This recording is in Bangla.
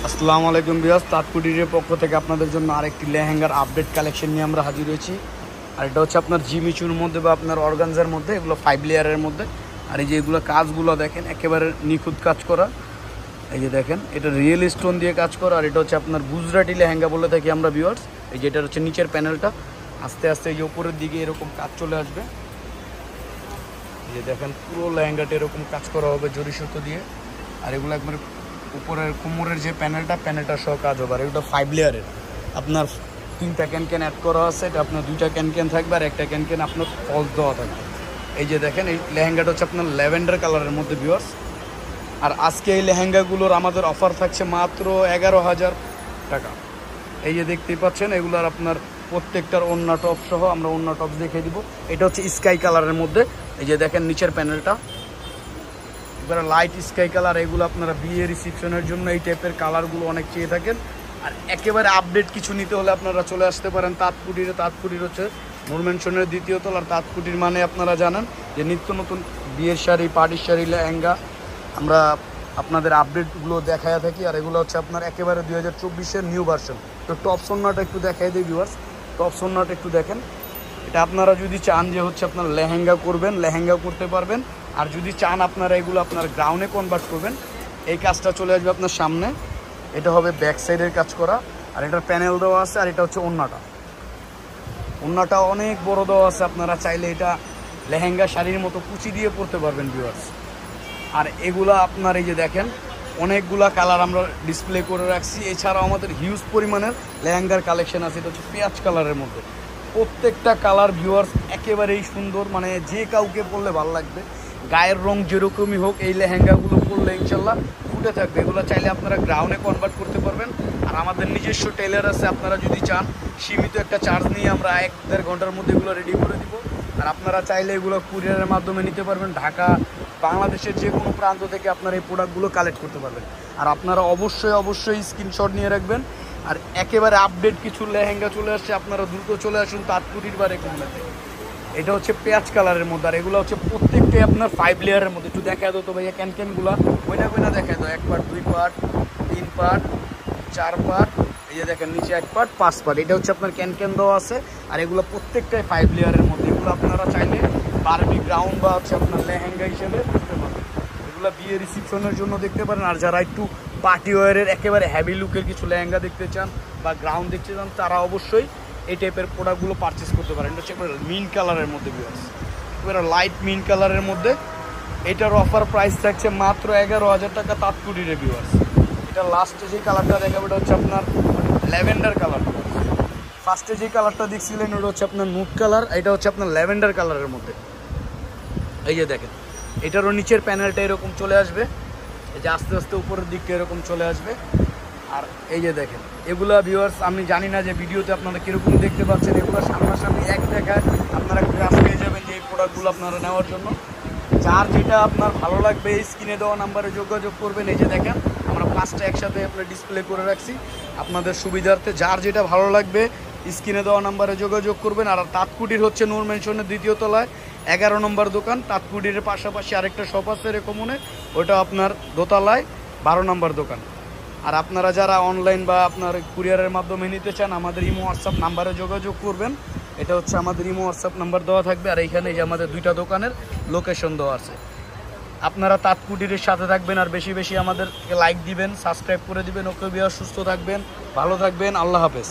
আসসালামু আলাইকুম ভিউয়ার্স, তাঁতকুটিরের পক্ষ থেকে আপনাদের জন্য আরেকটি লেহেঙ্গার আপডেট কালেকশন নিয়ে আমরা হাজির হয়েছি। আর এটা হচ্ছে আপনার জিমিচুর মধ্যে বা আপনার অর্গানজার মধ্যে, এগুলো 5 লেয়ারের মধ্যে। আর এই যে এগুলো কাজগুলো দেখেন একেবারে নিখুঁত কাজ করা। এই যে দেখেন এটা রিয়েল স্টোন দিয়ে কাজ করা। আর এটা হচ্ছে আপনার গুজরাটি লেহেঙ্গা বলে থাকি আমরা ভিউয়ার্স। এই যে এটা হচ্ছে নিচের প্যানেলটা, আস্তে আস্তে এই যে উপরের দিকে এরকম কাজ চলে আসবে। এই যে দেখেন পুরো লেহেঙ্গাটা এরকম কাজ করা হবে জরি সুতো দিয়ে। আর এগুলো একবারে উপরের কোমরের যে প্যানেলটা সহ কাজ হবে। আর এগুলো 5 লেয়ারের, আপনার 3টা ক্যান অ্যাড করা আছে। এটা আপনার 2টা ক্যান থাকবে আর একটা ক্যান আপনার ফলস দেওয়া থাকবে। এই যে দেখেন এই লেহেঙ্গাটা হচ্ছে আপনার ল্যাভেন্ডার কালারের মধ্যে ভিউয়ার্স। আর আজকে এই লেহেঙ্গাগুলোর আমাদের অফার থাকছে মাত্র 11,000 টাকা। এই যে দেখতেই পাচ্ছেন এগুলোর আপনার প্রত্যেকটার ওড়না টপ সহ আমরা ওড়না টপ দেখিয়ে দিব। এটা হচ্ছে স্কাই কালারের মধ্যে। এই যে দেখেন নিচের প্যানেলটা এবারে লাইট স্কাই কালার। এগুলো আপনারা বিয়ে রিসেপশনের জন্য এই টাইপের কালারগুলো অনেক চেয়ে থাকেন। আর একেবারে আপডেট কিছু নিতে হলে আপনারা চলে আসতে পারেন তাঁতকুটিরে। তাঁতকুটির হচ্ছে নূর ম্যানশনের 2য় তলা। আর তাঁতকুটির মানে আপনারা জানেন যে নিত্য নতুন বিয়ের শাড়ি, পার্টির শাড়ি, লেহেঙ্গা আমরা আপনাদের আপডেটগুলো দেখায়া থাকি। আর এগুলো হচ্ছে আপনার একেবারে 2024-এর নিউ ভার্সন। তো টপ সোনাটা একটু দেখাই দিই ভিউয়ার্স। টপ সোনাটা একটু দেখেন। এটা আপনারা যদি চান যে হচ্ছে আপনার লেহেঙ্গা করবেন, লেহেঙ্গা করতে পারবেন। আর যদি চান আপনারা এগুলো আপনার গ্রাউন্ডে কনভার্ট করবেন, এই কাজটা চলে আসবে আপনার সামনে। এটা হবে ব্যাক সাইডের কাজ করা। আর এটার প্যানেল দেওয়া আছে। আর এটা হচ্ছে ওড়নাটা অনেক বড় দেওয়া আছে। আপনারা চাইলে এটা লেহেঙ্গা শাড়ির মতো কুচি দিয়ে পরতে পারবেন ভিউয়ার্স। আর এগুলা আপনার এই যে দেখেন অনেকগুলা কালার আমরা ডিসপ্লে করে রাখছি। এছাড়াও আমাদের হিউজ পরিমাণের লেহেঙ্গার কালেকশন আছে। এটা হচ্ছে পেঁয়াজ কালারের মধ্যে। প্রত্যেকটা কালার ভিউয়ার্স একেবারেই সুন্দর, মানে যে কাউকে পরলে ভালো লাগবে। গায়ের রং যেরকমই হোক এই লেহেঙ্গাগুলো পরলে ইনশাল্লাহ ফুটে থাকবে। এগুলো চাইলে আপনারা গ্রাউন্ডে কনভার্ট করতে পারবেন। আর আমাদের নিজস্ব টেলার আছে, আপনারা যদি চান সীমিত একটা চার্জ নিয়ে আমরা 1-1.5 ঘন্টার মধ্যে এগুলো রেডি করে দিব। আর আপনারা চাইলে এগুলো কুরিয়ারের মাধ্যমে নিতে পারবেন। ঢাকা, বাংলাদেশের যে কোনো প্রান্ত থেকে আপনারা এই প্রোডাক্টগুলো কালেক্ট করতে পারবেন। আর আপনারা অবশ্যই স্ক্রিনশট নিয়ে রাখবেন। আর একেবারে আপডেট কিছু লেহেঙ্গা চলে আসছে, আপনারা দ্রুত চলে আসুন তাঁতকুটির বা রেকুমনাতে। এটা হচ্ছে পেঁয়াজ কালারের মধ্যে। আর এগুলো হচ্ছে প্রত্যেকটাই আপনার 5 লেয়ারের মধ্যে। একটু দেখা দাও তো ভাইয়া ক্যানগুলো, কইনা দেখা দাও। 1 পার্ট, 2 পার্ট, 3 পার্ট, 4 পার্ট। এই যে দেখেন নিচে 1 পার্ট, 5 পার্ট। এটা হচ্ছে আপনার ক্যান দেওয়া আছে। আর এগুলো প্রত্যেকটাই 5 লেয়ারের মধ্যে। এগুলো আপনারা চাইলে বারবি গ্রাউন্ড বা হচ্ছে আপনার লেহেঙ্গা হিসেবে করতে পারেন। এগুলো বিয়ে রিসেপশনের জন্য দেখতে পারেন। আর যারা একটু পার্টি ওয়ারের একেবারে হেভি লুকের কিছু লেহেঙ্গা দেখতে চান বা গ্রাউন্ড দেখতে চান, তারা অবশ্যই এই টাইপের প্রোডাক্টগুলো পারচেস করতে পারেন। এটা হচ্ছে মিন কালারের মধ্যে ভিউয়ার্স, একেবারে লাইট মিন কালারের মধ্যে। এটার অফার প্রাইস থাকছে মাত্র 11,000 টাকা তাঁতকুটিরে ভিউয়ার্স। এটা লাস্টে যে কালারটা দেখাবো এটা হচ্ছে আপনার ল্যাভেন্ডার কালার। ফার্স্টে যে কালারটা দেখছিলেন ওটা হচ্ছে আপনার নুড কালার, এটা হচ্ছে আপনার ল্যাভেন্ডার কালারের মধ্যে। এই যে দেখেন এটারও নিচের প্যানেলটা এরকম চলে আসবে। এই যে আস্তে আস্তে উপরের দিকটা এরকম চলে আসবে। আর এই যে দেখেন এগুলা ভিউয়ার্স, আমি জানি না যে ভিডিওতে আপনারা কীরকম দেখতে পাচ্ছেন। এগুলো সামনাসামনি এক দেখায় আপনারা ক্রাশ পেয়ে যাবেন যে এই প্রোডাক্টগুলো আপনারা নেওয়ার জন্য। যার যেটা আপনার ভালো লাগবে এই স্ক্রিনে দেওয়া নাম্বারে যোগাযোগ করবেন। এই যে দেখেন আমরা 5টা একসাথে আপনার ডিসপ্লে করে রাখছি আপনাদের সুবিধার্থে। যার যেটা ভালো লাগবে স্ক্রিনে দেওয়া নাম্বারে যোগাযোগ করবেন। আর তাঁতকুটির হচ্ছে নূর ম্যানশনের 2য় তলায় 11 নম্বর দোকান। তাঁতকুটির পাশাপাশি আরেকটা শপ আছে রেকমনে, ওটা আপনার দোতলায় 12 নম্বর দোকান। আর আপনারা যারা অনলাইন বা আপনার কুরিয়ারের মাধ্যমে নিতে চান আমাদের ইমো হোয়াটসঅ্যাপ নাম্বারে যোগাযোগ করবেন। এটা হচ্ছে আমাদের ইমো হোয়াটসঅ্যাপ নাম্বার দেওয়া থাকবে। আর এইখানে যে আমাদের 2টা দোকানের লোকেশন দেওয়া আছে। আপনারা তাঁতকুটিরের সাথে থাকবেন আর বেশি বেশি আমাদেরকে লাইক দিবেন, সাবস্ক্রাইব করে দিবেন। ওকে ভিউয়ার, সুস্থ থাকবেন, ভালো থাকবেন, আল্লাহ হাফেজ।